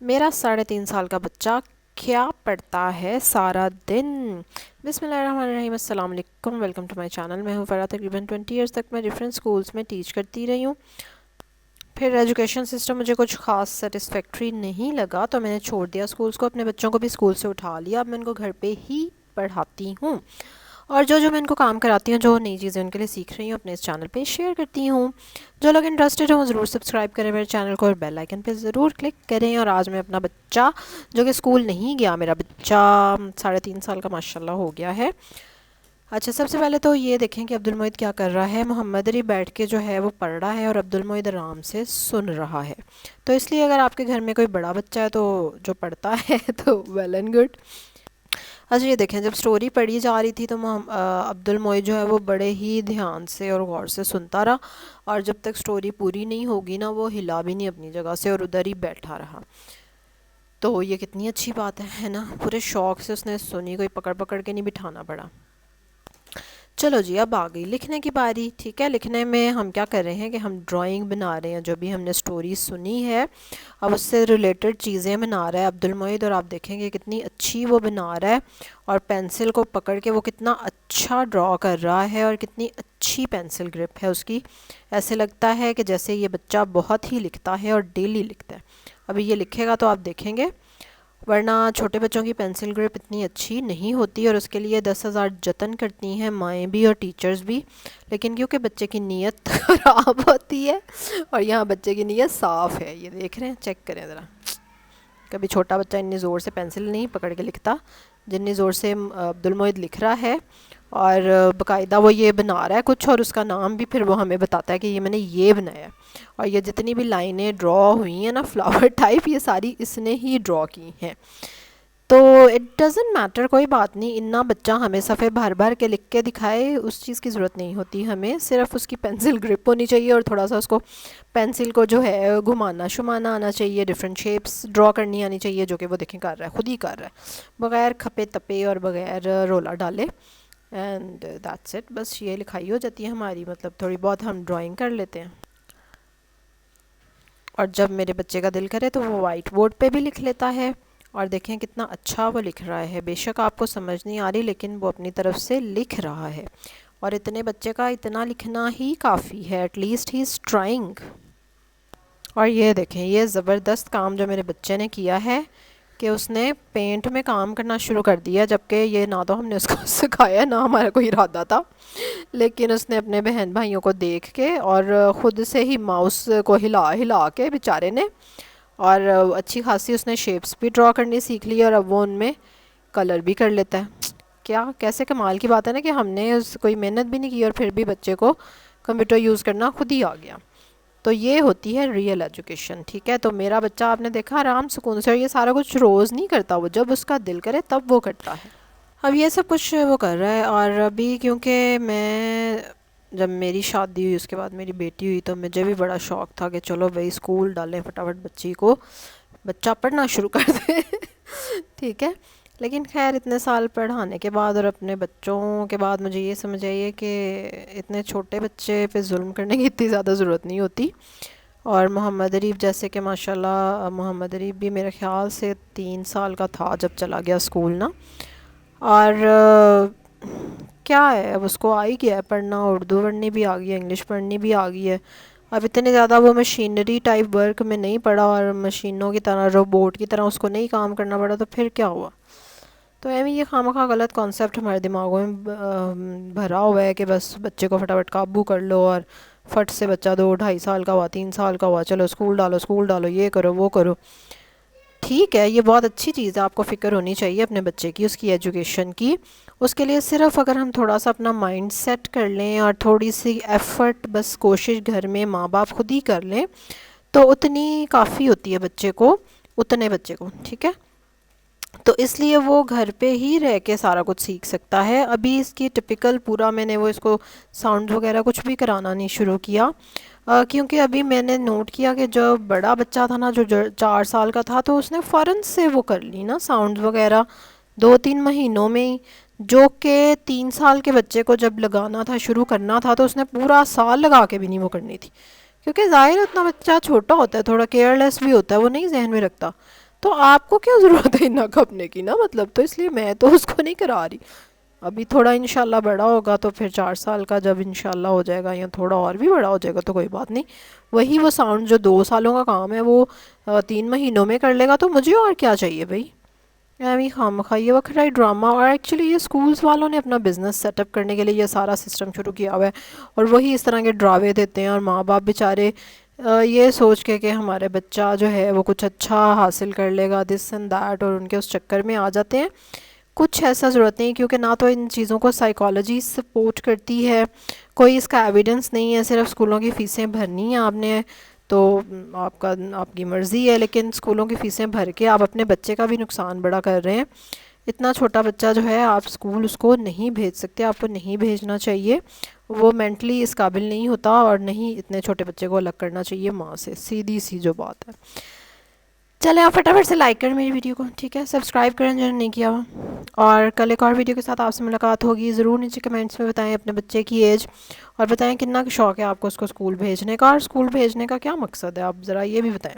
میرا 3.5 سال کا بچہ کیا پڑھتا ہے سارا دن؟ بسم اللہ الرحمن الرحیم، السلام علیکم، ویلکم ٹو مائی چینل۔ میں ہوں فرا، تقریباً 20 ایئرس تک میں ڈفرینٹ سکولز میں ٹیچ کرتی رہی ہوں۔ پھر ایجوکیشن سسٹم مجھے کچھ خاص سیٹسفیکٹری نہیں لگا تو میں نے چھوڑ دیا اسکولس کو، اپنے بچوں کو بھی اسکول سے اٹھا لیا۔ اب میں ان کو گھر پہ ہی پڑھاتی ہوں، اور جو میں ان کو کام کراتی ہوں، جو نئی چیزیں ان کے لیے سیکھ رہی ہوں، اپنے اس چینل پہ شیئر کرتی ہوں۔ جو لوگ انٹرسٹڈ ہوں ضرور سبسکرائب کریں میرے چینل کو، اور بیل آئیکن پہ ضرور کلک کریں۔ اور آج میں اپنا بچہ جو کہ اسکول نہیں گیا، میرا بچہ 3.5 سال کا ماشاءاللہ ہو گیا ہے۔ اچھا، سب سے پہلے تو یہ دیکھیں کہ عبد المعید کیا کر رہا ہے۔ محمد علی بیٹھ کے جو ہے وہ پڑھ رہا ہے، اور عبد المعید آرام سے سن رہا ہے۔ تو اس لیے اگر آپ کے گھر میں کوئی بڑا بچہ ہے تو جو پڑھتا ہے تو ویل اینڈ گڈ۔ اچھا، یہ دیکھیں جب سٹوری پڑھی جا رہی تھی تو عبد المعید جو ہے وہ بڑے ہی دھیان سے اور غور سے سنتا رہا، اور جب تک سٹوری پوری نہیں ہوگی نا، وہ ہلا بھی نہیں اپنی جگہ سے، اور ادھر ہی بیٹھا رہا۔ تو یہ کتنی اچھی بات ہے نا، پورے شوق سے اس نے سنی، کوئی پکڑ پکڑ کے نہیں بٹھانا پڑا۔ چلو جی، اب آ گئی لکھنے کی باری۔ ٹھیک ہے، لکھنے میں ہم کیا کر رہے ہیں کہ ہم ڈرائنگ بنا رہے ہیں، جو بھی ہم نے سٹوری سنی ہے اب اس سے ریلیٹڈ چیزیں بنا رہا ہے عبد المعید، اور آپ دیکھیں گے کتنی اچھی وہ بنا رہا ہے، اور پینسل کو پکڑ کے وہ کتنا اچھا ڈرا کر رہا ہے، اور کتنی اچھی پینسل گرپ ہے اس کی۔ ایسے لگتا ہے کہ جیسے یہ بچہ بہت ہی لکھتا ہے اور ڈیلی لکھتا ہے۔ ابھی یہ لکھے گا تو آپ دیکھیں گے، ورنہ چھوٹے بچوں کی پینسل گرپ اتنی اچھی نہیں ہوتی، اور اس کے لیے 10,000 جتن کرتی ہیں مائیں بھی اور ٹیچرز بھی، لیکن کیونکہ بچے کی نیت خراب ہوتی ہے، اور یہاں بچے کی نیت صاف ہے۔ یہ دیکھ رہے ہیں، چیک کریں ذرا، کبھی چھوٹا بچہ اتنی زور سے پینسل نہیں پکڑ کے لکھتا جتنی زور سے عبد المعید لکھ رہا ہے، اور باقاعدہ وہ یہ بنا رہا ہے کچھ، اور اس کا نام بھی پھر وہ ہمیں بتاتا ہے کہ یہ میں نے یہ بنایا ہے۔ اور یہ جتنی بھی لائنیں ڈرا ہوئی ہیں نا فلاور ٹائپ، یہ ساری اس نے ہی ڈرا کی ہیں۔ تو اٹ ڈزنٹ میٹر، کوئی بات نہیں، اتنا بچہ ہمیں صفحے بھر بھر کے لکھ کے دکھائے اس چیز کی ضرورت نہیں ہوتی، ہمیں صرف اس کی پینسل گرپ ہونی چاہیے، اور تھوڑا سا اس کو پینسل کو جو ہے گھمانا شمانا آنا چاہیے، ڈفرینٹ شیپس ڈرا کرنی آنی چاہیے، جو کہ وہ دیکھیں کر رہا ہے، خود ہی کر رہا ہے بغیر کھپے تپے اور بغیر رولا ڈالے، اینڈ دیٹس اٹ۔ بس یہ لکھائی ہو جاتی ہے ہماری، مطلب تھوڑی بہت ہم ڈرائنگ کر لیتے ہیں۔ اور جب میرے بچے کا دل کرے تو وہ وائٹ بورڈ پہ بھی لکھ لیتا ہے، اور دیکھیں کتنا اچھا وہ لکھ رہا ہے۔ بے شک آپ کو سمجھ نہیں آ رہی، لیکن وہ اپنی طرف سے لکھ رہا ہے، اور اتنے بچے کا اتنا لکھنا ہی کافی ہے، at least he is trying. اور یہ دیکھیں، یہ زبردست کام جو میرے بچے نے کیا ہے کہ اس نے پینٹ میں کام کرنا شروع کر دیا، جبکہ یہ نہ تو ہم نے اس کو سکھایا، نہ ہمارا کوئی ارادہ تھا، لیکن اس نے اپنے بہن بھائیوں کو دیکھ کے اور خود سے ہی ماؤس کو ہلا ہلا کے بیچارے نے، اور اچھی خاصی اس نے شیپس بھی ڈرا کرنی سیکھ لی، اور اب وہ ان میں کلر بھی کر لیتا ہے۔ کیا کیسے کمال کی بات ہے نا کہ ہم نے کوئی محنت بھی نہیں کی، اور پھر بھی بچے کو کمپیوٹر یوز کرنا خود ہی آ گیا۔ تو یہ ہوتی ہے ریئل ایجوکیشن۔ ٹھیک ہے، تو میرا بچہ آپ نے دیکھا آرام سکون سے، اور یہ سارا کچھ روز نہیں کرتا، وہ جب اس کا دل کرے تب وہ کرتا ہے۔ اب یہ سب کچھ وہ کر رہا ہے، اور ابھی کیونکہ میں جب میری شادی ہوئی، اس کے بعد میری بیٹی ہوئی، تو مجھے بھی بڑا شوق تھا کہ چلو بھائی اسکول ڈالیں فٹافٹ بچی کو، بچہ پڑھنا شروع کر دے ٹھیک ہے، لیکن خیر اتنے سال پڑھانے کے بعد اور اپنے بچوں کے بعد مجھے یہ سمجھ آئی ہے کہ اتنے چھوٹے بچے پہ ظلم کرنے کی اتنی زیادہ ضرورت نہیں ہوتی۔ اور محمد عریف جیسے کہ ماشاءاللہ محمد عریف بھی میرے خیال سے 3 سال کا تھا جب چلا گیا اسکول نا، اور کیا ہے اب اس کو آ ہی گیا ہے پڑھنا، اردو پڑھنی بھی آ گئی ہے، انگلش پڑھنی بھی آ گئی ہے۔ اب اتنے زیادہ وہ مشینری ٹائپ ورک میں نہیں پڑا، اور مشینوں کی طرح روبوٹ کی طرح اس کو نہیں کام کرنا پڑا، تو پھر کیا ہوا؟ تو ایویں یہ خواہ غلط کانسیپٹ ہمارے دماغوں میں بھرا ہوا ہے کہ بس بچے کو فٹافٹ قابو کر لو، اور فٹ سے بچہ 2 ڈھائی سال کا ہوا 3 سال کا ہوا چلو اسکول ڈالو، یہ کرو وہ کرو۔ ٹھیک ہے، یہ بہت اچھی چیز ہے، آپ کو فکر ہونی چاہیے اپنے بچے کی، اس کی ایجوکیشن کی۔ اس کے لیے صرف اگر ہم تھوڑا سا اپنا مائنڈ سیٹ کر لیں، اور تھوڑی سی ایفرٹ، بس کوشش گھر میں ماں باپ خود ہی کر لیں، تو اتنی کافی ہوتی ہے بچے کو، اتنے بچے کو، ٹھیک ہے۔ تو اس لیے وہ گھر پہ ہی رہ کے سارا کچھ سیکھ سکتا ہے۔ ابھی اس کی ٹپیکل پورا میں نے وہ اس کو ساؤنڈ وغیرہ کچھ بھی کرانا نہیں شروع کیا، کیونکہ ابھی میں نے نوٹ کیا کہ جو بڑا بچہ تھا نا، جو 4 سال کا تھا، تو اس نے فوراً سے وہ کر لی نا ساؤنڈ وغیرہ 2-3 مہینوں میں ہی، جو کہ 3 سال کے بچے کو جب لگانا تھا، شروع کرنا تھا، تو اس نے پورا سال لگا کے بھی نہیں وہ کرنی تھی، کیونکہ ظاہر اتنا بچہ چھوٹا ہوتا ہے، تھوڑا کیئر لیس بھی ہوتا ہے، وہ نہیں ذہن میں رکھتا۔ تو آپ کو کیا ضرورت ہے اتنا کھپنے کی نا، مطلب تو اس لیے میں تو اس کو نہیں کرا رہی. ابھی تھوڑا انشاءاللہ بڑا ہوگا تو پھر 4 سال کا جب انشاءاللہ ہو جائے گا یا تھوڑا اور بھی بڑا ہو جائے گا تو کوئی بات نہیں، وہی وہ ساؤنڈ جو 2 سالوں کا کام ہے وہ 3 مہینوں میں کر لے گا، تو مجھے اور کیا چاہیے بھائی. ایویں خواہ مخواہ یہ وقت ڈرامہ. اور ایکچولی یہ اسکولس والوں نے اپنا بزنس سیٹ اپ کرنے کے لیے یہ سارا سسٹم شروع کیا ہوا ہے، اور وہی اس طرح کے ڈراوے دیتے ہیں، اور ماں باپ بیچارے یہ سوچ کے کہ ہمارے بچہ جو ہے وہ کچھ اچھا حاصل کر لے گا دس اینڈ دیٹ، اور ان کے اس چکر میں آ جاتے ہیں. کچھ ایسا ضرورت نہیں، کیونکہ نہ تو ان چیزوں کو سائیکالوجی سپورٹ کرتی ہے، کوئی اس کا ایویڈنس نہیں ہے. صرف اسکولوں کی فیسیں بھرنی ہیں آپ نے تو آپ کی مرضی ہے، لیکن اسکولوں کی فیسیں بھر کے آپ اپنے بچے کا بھی نقصان بڑا کر رہے ہیں. اتنا چھوٹا بچہ جو ہے آپ اسکول اس کو نہیں بھیج سکتے، آپ کو نہیں بھیجنا چاہیے. وہ مینٹلی اس قابل نہیں ہوتا، اور نہیں اتنے چھوٹے بچے کو الگ کرنا چاہیے ماں سے، سیدھی سی جو بات ہے. چلیں آپ فٹافٹ سے لائک کریں میری ویڈیو کو، ٹھیک ہے، سبسکرائب کریں جو نہیں کیا ہوا. اور کل ایک اور ویڈیو کے ساتھ آپ سے ملاقات ہوگی. ضرور نیچے کمنٹس میں بتائیں اپنے بچے کی ایج، اور بتائیں کتنا شوق ہے آپ کو اس کو اسکول بھیجنے کا، اور اسکول بھیجنے کا کیا مقصد ہے، آپ ذرا یہ بھی بتائیں.